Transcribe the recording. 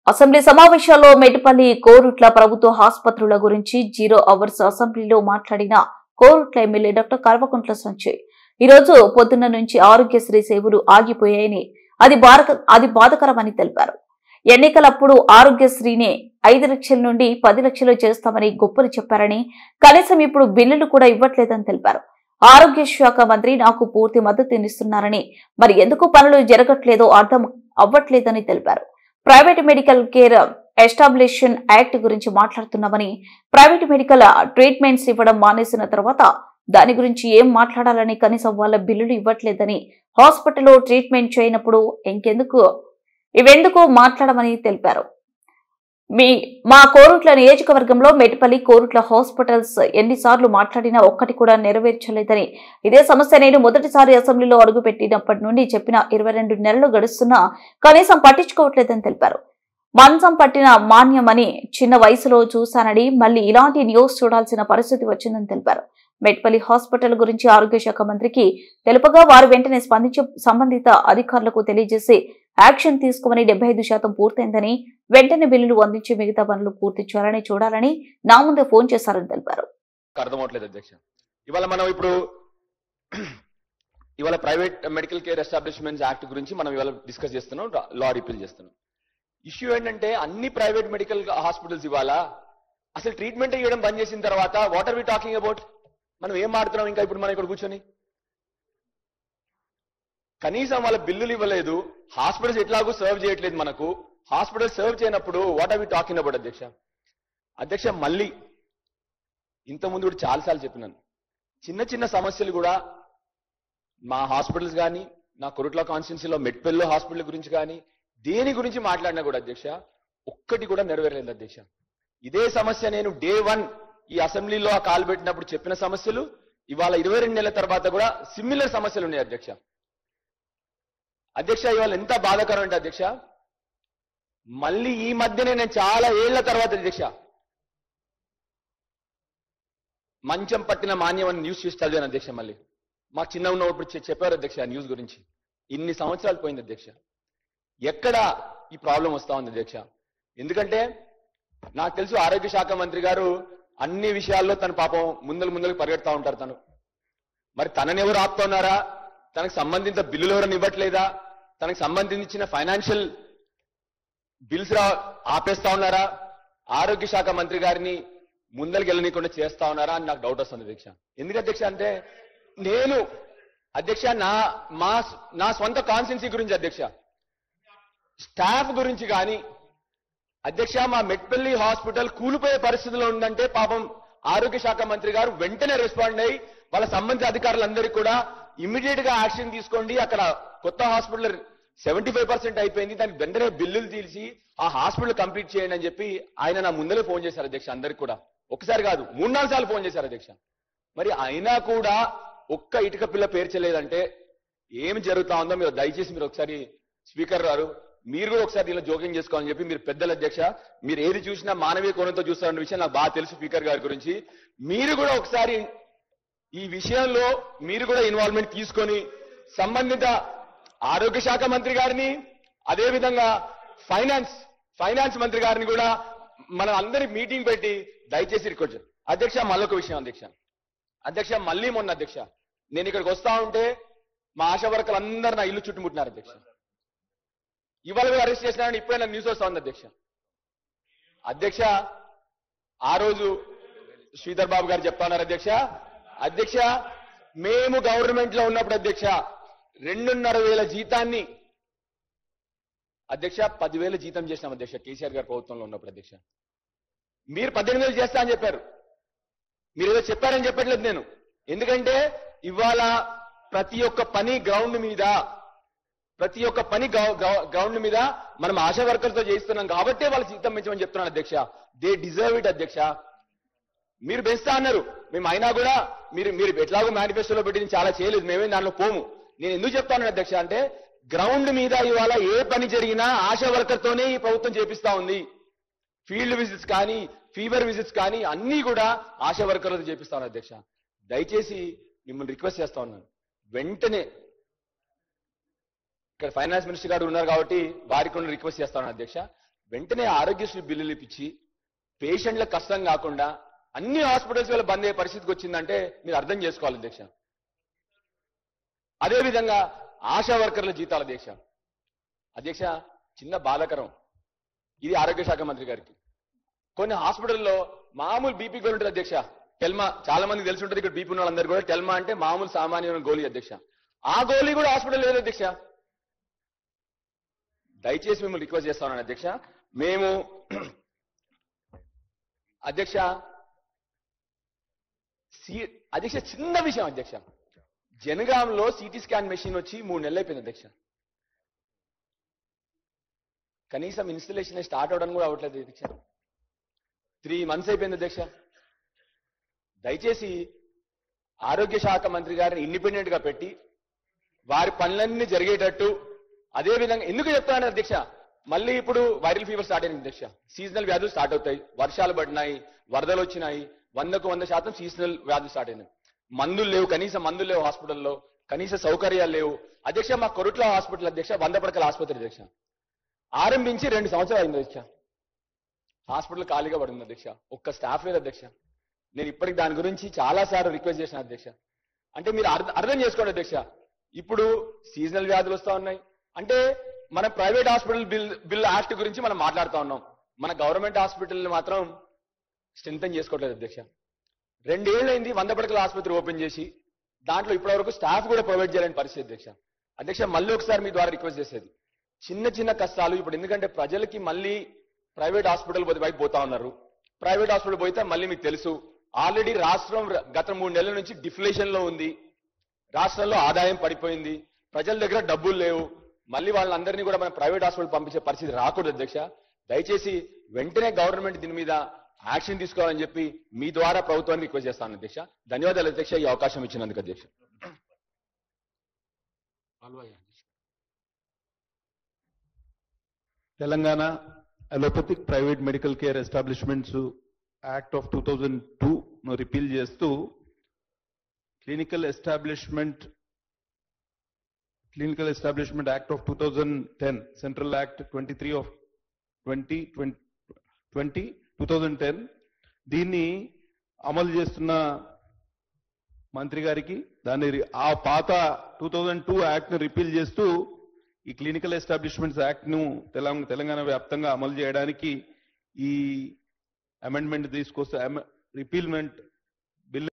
Assembly సమావేశాల్లో మేటపల్లి కోరుట్ల ప్రభుత్వ ఆసుపత్రుల గురించి 0 అవర్స్ అసెంబ్లీలో మాట్లాడిన కోరుట్ల ఎమ్మెల్యే డాక్టర్ కల్వకుంట్ల సంజయ్ ఈ రోజు పొద్దున్న నుంచి ఆరోగ్యశ్రీ సేవలు ఆగిపోయాయని అది బాధకరమని తెలిపారు. ఎన్నికలప్పుడు ఆరోగ్యశ్రీని 5 లక్షల నుండి 10 లక్షలు చేస్తామని గొప్పలు చెప్పారని, కనీసం ఇప్పుడు బిల్లులు కూడా ఇవ్వట్లేదని తెలిపారు. ఆరోగ్య శాఖ మంత్రి నాకు పూర్తి మద్దతునిస్తున్నారని, మరి ఎందుకు పనులు జరగట్లేదో అర్థం అవ్వట్లేదని తెలిపారు. Private medical care establishment act గురించి మాట్లాడుతున్నామని, ప్రైవేట్ మెడికల్ ట్రీట్మెంట్స్ ఇవ్వడం మానేసిన తర్వాత దాని గురించి ఏం మాట్లాడాలని, కనీసం వాళ్ళ బిల్లులు ఇవ్వట్లేదని, హాస్పిటల్లో ట్రీట్మెంట్ చేయనప్పుడు ఇవెందుకు మాట్లాడమని తెలిపారు. మా కోరుట్ల నియోజకవర్గంలో మేటపల్లి కోరుట్ల హాస్పిటల్స్ ఎన్నిసార్లు మాట్లాడినా ఒక్కటి కూడా నెరవేర్చలేదని, ఇదే సమస్య నేను మొదటిసారి అసెంబ్లీలో అడుగుపెట్టినప్పటి నుండి చెప్పిన 22 నెలలు గడుస్తున్నా కనీసం పట్టించుకోవట్లేదని తెలిపారు. మంచం పట్టిన మాన్యమని చిన్న వయసులో చూశానని, మళ్లీ ఇలాంటి న్యూస్ చూడాల్సిన పరిస్థితి వచ్చిందని తెలిపారు. మేటపల్లి హాస్పిటల్ గురించి ఆరోగ్య శాఖ మంత్రికి తెలుపగా వారు వెంటనే స్పందించి సంబంధిత అధికారులకు తెలియజేసి యాక్షన్ తీసుకోమని, 75% పూర్తయిందని, వెంటనే బిల్లులు అందించి మిగతా పనులు పూర్తి చేయాలని చూడాలని నా ముందే ఫోన్ చేశారని తెలిపారు. అర్థమవట్లేదు అధ్యక్ష. ఇవాళ private medical care establishments act గురించి మనం ఇవాళ డిస్కస్ చేస్తున్నాం, లా రిపీల్ చేస్తున్నాం. ఇష్యూ ఏంటంటే అన్ని ప్రైవేట్ మెడికల్ హాస్పిటల్స్ ఇవాళ అసలు ట్రీట్మెంట్ ఇవ్వడం బంద్ చేసిన తర్వాత what are we talking about? మనం ఏం మాట్లాడుతున్నాం ఇంకా ఇప్పుడు మనం ఇక్కడ కూర్చొని? కనీసం వాళ్ళ బిల్లులు ఇవ్వలేదు, హాస్పిటల్స్ ఎట్లాగూ సర్వ్ చేయట్లేదు. మనకు హాస్పిటల్ సర్వ్ చేయనప్పుడు what are we talking about అధ్యక్ష? మళ్ళీ ఇంతకుముందు కూడా చాలాసార్లు చెప్పినాను, చిన్న చిన్న సమస్యలు కూడా మా హాస్పిటల్స్ కానీ, నా కొరుట్ల కాన్స్టిట్యున్సీలో మెట్పల్లి హాస్పిటల్ గురించి కానీ, దేని గురించి మాట్లాడినా కూడా అధ్యక్ష ఒక్కటి కూడా నెరవేరలేదు అధ్యక్ష. ఇదే సమస్య నేను డే 1 ఈ అసెంబ్లీలో కాలు పెట్టినప్పుడు చెప్పిన సమస్యలు ఇవాళ 22 నెలల తర్వాత కూడా సిమిలర్ సమస్యలు ఉన్నాయి అధ్యక్ష. ఇవాళ ఎంత బాధాకరం అంటే అధ్యక్ష, మళ్ళీ ఈ మధ్యనే నేను చాలా ఏళ్ల తర్వాత అధ్యక్ష మంచం పట్టిన మాన్యం అని న్యూస్ చూసి చదివాను అధ్యక్ష. మళ్ళీ మాకు చిన్న ఉన్నప్పుడు చెప్పారు అధ్యక్ష ఆ న్యూస్ గురించి. ఇన్ని సంవత్సరాలు పోయింది అధ్యక్ష, ఎక్కడ ఈ ప్రాబ్లం వస్తా ఉంది అధ్యక్ష? ఎందుకంటే నాకు తెలుసు ఆరోగ్య శాఖ మంత్రి గారు అన్ని విషయాల్లో తన పాపం ముందలకు పరిగెడతా ఉంటారు. మరి తననెవరు ఆపుతున్నారా? తనకు సంబంధించిన బిల్లులు ఎవరైనా ఇవ్వట్లేదా? తనకు సంబంధించిన ఫైనాన్షియల్ బిల్స్ ఆపేస్తా ఉన్నారా? ఆరోగ్య శాఖ మంత్రి గారిని ముందరికి వెళ్ళనీయకుండా చేస్తా ఉన్నారా అని నాకు డౌట్ వస్తుంది అధ్యక్ష. ఎందుకు అధ్యక్ష అంటే నేను అధ్యక్ష నా సొంత కాన్స్టిట్యున్సీ గురించి అధ్యక్ష, స్టాఫ్ గురించి కానీ అధ్యక్ష, మా మెట్పల్లి హాస్పిటల్ కూలిపోయే పరిస్థితిలో ఉందంటే పాపం ఆరోగ్య శాఖ మంత్రి గారు వెంటనే రెస్పాండ్ అయ్యి వాళ్ళ సంబంధిత అధికారులందరికీ కూడా ఇమ్మీడియట్ గా యాక్షన్ తీసుకోండి, అక్కడ కొత్త హాస్పిటల్ 75% అయిపోయింది, దానికి వెంటనే బిల్లులు తీసి ఆ హాస్పిటల్ కంప్లీట్ చేయండి అని చెప్పి ఆయన నా ముందరే ఫోన్ చేశారు అధ్యక్ష. అందరికి కూడా ఒకసారి కాదు 3-4 సార్లు ఫోన్ చేశారు అధ్యక్ష. మరి అయినా కూడా ఒక్క ఇటుక పిల్ల పేర్చలేదంటే ఏమి జరుగుతా ఉందో మీరు దయచేసి మీరు ఒకసారి స్పీకర్ గారు మీరు కూడా ఒకసారి దీనిలో జోక్యం చేసుకోవాలని చెప్పి, మీరు పెద్దల అధ్యక్ష, మీరు ఏది చూసినా మానవీయ కోణంతో చూస్తారన్న విషయం నాకు బాగా తెలుసు స్పీకర్ గారి గురించి. మీరు కూడా ఒకసారి ఈ విషయంలో మీరు కూడా ఇన్వాల్వ్మెంట్ తీసుకొని సంబంధిత ఆరోగ్య శాఖ మంత్రి గారిని, అదేవిధంగా ఫైనాన్స్ మంత్రి గారిని కూడా మనం అందరి మీటింగ్ పెట్టి దయచేసి రిక్వెస్ట్ అధ్యక్ష. మళ్ళొక విషయం అధ్యక్ష, మళ్ళీ మొన్న అధ్యక్ష నేను ఇక్కడికి వస్తా ఉంటే మా ఆశా వర్కర్లు అందరూ నా ఇల్లు చుట్టుముట్టినారు అధ్యక్ష. ఇవాళ కూడా అరెస్ట్ చేసినారని ఇప్పుడే నాకు న్యూస్ వస్తా ఉంది అధ్యక్ష. ఆ రోజు శ్రీధర్ బాబు గారు చెప్తా ఉన్నారు అధ్యక్ష, మేము గవర్నమెంట్ లో ఉన్నప్పుడు అధ్యక్ష 2,500 జీతాన్ని అధ్యక్ష 10,000 జీతం చేసినాం అధ్యక్ష కేసీఆర్ గారి ప్రభుత్వంలో ఉన్నప్పుడు అధ్యక్ష. మీరు 18,000 చేస్తా అని చెప్పారు. మీరు ఏదో చెప్పారని చెప్పట్లేదు నేను, ఎందుకంటే ఇవాళ ప్రతి ఒక్క పని గ్రౌండ్ మీద మనం ఆశా వర్కర్తో చేయిస్తున్నాం కాబట్టే వాళ్ళ జీతం పెంచమని చెప్తున్నాను అధ్యక్ష. దే డిజర్వ్ ఇట్ అధ్యక్ష. మీరు పెంచుతా అన్నారు, మేము అయినా కూడా మీరు ఎట్లాగో మేనిఫెస్టోలో పెట్టి చాలా చేయలేదు, మేమే దానిలో పోము. నేను ఎందుకు చెప్తాను అధ్యక్ష అంటే గ్రౌండ్ మీద ఇవాళ ఏ పని జరిగినా ఆశా వర్కర్తోనే ఈ ప్రభుత్వం చేపిస్తా ఉంది. ఫీల్డ్ విజిట్స్ కానీ, ఫీవర్ విజిట్స్ కానీ అన్ని కూడా ఆశా వర్కర్లతో చేపిస్తా ఉన్నారు అధ్యక్ష. దయచేసి మిమ్మల్ని రిక్వెస్ట్ చేస్తా ఉన్నాను, వెంటనే ఇక్కడ ఫైనాన్స్ మినిస్టర్ గారు ఉన్నారు కాబట్టి వారికి రిక్వెస్ట్ చేస్తాను అధ్యక్ష, వెంటనే ఆరోగ్యశ్రీ బిల్లులు ఇప్పించి పేషెంట్లకు కష్టం కాకుండా అన్ని హాస్పిటల్స్ వల్ల బంద్ అయ్యే పరిస్థితికి వచ్చిందంటే మీరు అర్థం చేసుకోవాలి అధ్యక్ష. అదేవిధంగా ఆశా వర్కర్ల జీతాల అధ్యక్ష చిన్న బాధాకరం. ఇది ఆరోగ్య శాఖ మంత్రి గారికి. కొన్ని హాస్పిటల్లో మామూలు బీపీ గోళీ ఉంటుంది అధ్యక్ష. టెల్మా చాలా మందికి తెలిసి ఉంటుంది, ఇక్కడ బీపీ ఉన్న వాళ్ళందరూ కూడా. టెల్మా అంటే మామూలు సామాన్యమైన గోళీ అధ్యక్ష. ఆ గోళీ కూడా హాస్పిటల్ లేదు అధ్యక్ష. దయచేసి మిమ్మల్ని రిక్వెస్ట్ చేస్తా ఉన్నాను అధ్యక్ష. మేము అధ్యక్ష అధ్యక్ష చిన్న విషయం అధ్యక్ష, జనగాంలో సిటీ స్కాన్ మెషిన్ వచ్చి 3 నెలలు అయిపోయింది అధ్యక్ష. కనీసం ఇన్స్టలేషన్ స్టార్ట్ అవడానికి కూడా అవ్వట్లేదు అధ్యక్ష. 3 months అయిపోయింది అధ్యక్ష. దయచేసి ఆరోగ్య శాఖ మంత్రి గారిని ఇండిపెండెంట్ గా పెట్టి వారి పనులన్నీ జరిగేటట్టు, అదే విధంగా ఎందుకు చెప్తాను అధ్యక్ష, మళ్ళీ ఇప్పుడు వైరల్ ఫీవర్ స్టార్ట్ అయింది అధ్యక్ష. సీజనల్ వ్యాధులు స్టార్ట్ అవుతాయి, వర్షాలు పడినాయి, వరదలు వచ్చినాయి, 100% సీజనల్ వ్యాధులు స్టార్ట్ అయినాయి. మందులు లేవు, కనీస మందులు లేవు హాస్పిటల్లో, కనీస సౌకర్యాలు లేవు అధ్యక్ష. మా కొరుట్ల హాస్పిటల్ అధ్యక్ష 100 పడకల ఆసుపత్రి అధ్యక్ష, ఆరంభించి 2 సంవత్సరాలు అయింది అధ్యక్ష. హాస్పిటల్ ఖాళీగా పడింది అధ్యక్ష, ఒక్క స్టాఫ్ లేదు అధ్యక్ష. నేను ఇప్పటికి దాని గురించి చాలా సార్లు రిక్వెస్ట్ చేసిన అధ్యక్ష. అంటే మీరు అర్థం చేసుకోండి అధ్యక్ష, ఇప్పుడు సీజనల్ వ్యాధులు వస్తా ఉన్నాయి అంటే మన ప్రైవేట్ హాస్పిటల్ బిల్ యాక్ట్ గురించి మనం మాట్లాడుతూ ఉన్నాం, మన గవర్నమెంట్ హాస్పిటల్ మాత్రం స్ట్రెంథెన్ చేసుకోవట్లేదు అధ్యక్ష. 2 ఏళ్ళైంది 100 పడకల ఆసుపత్రి ఓపెన్ చేసి, దాంట్లో ఇప్పటివరకు స్టాఫ్ కూడా ప్రొవైడ్ చేయాలని పరిస్థితి అధ్యక్ష. అధ్యక్ష మళ్ళీ ఒకసారి మీ ద్వారా రిక్వెస్ట్ చేసేది, చిన్న చిన్న కష్టాలు ఇప్పుడు, ఎందుకంటే ప్రజలకి మళ్ళీ ప్రైవేట్ హాస్పిటల్ వైపు పోతా ఉన్నారు. ప్రైవేట్ హాస్పిటల్ పోతే మళ్ళీ మీకు తెలుసు, ఆల్రెడీ రాష్ట్రం గత 3 నెలల నుంచి డిఫ్లేషన్ లో ఉంది, రాష్ట్రంలో ఆదాయం పడిపోయింది, ప్రజల దగ్గర డబ్బులు లేవు. మళ్ళీ వాళ్ళందరినీ కూడా మనం ప్రైవేట్ హాస్పిటల్ పంపించే పరిస్థితి రాకూడదు అధ్యక్ష. దయచేసి వెంటనే గవర్నమెంట్ దీని మీద యాక్షన్ తీసుకోవాలని చెప్పి మీ ద్వారా ప్రభుత్వాన్ని రిక్వెస్ట్ చేస్తాను అధ్యక్ష. ధన్యవాదాలు అధ్యక్ష, ఈ అవకాశం ఇచ్చినందుకు అధ్యక్ష. Telangana allopathic private medical care establishments act of 2002 repeal చేస్తూ clinical establishment act of 2010, central act 23 of 2010 దీన్ని అమలు చేస్తున్న మంత్రి గారికి, దాన్ని ఆ పాత 2002 యాక్ట్ ని రిపీల్ చేస్తూ ఈ క్లినికల్ ఎస్టాబ్లిష్మెంట్స్ యాక్ట్ ను తెలంగాణ వ్యాప్తంగా అమలు చేయడానికి ఈ అమెండ్మెంట్ తీసుకొస్తే, రిపీల్మెంట్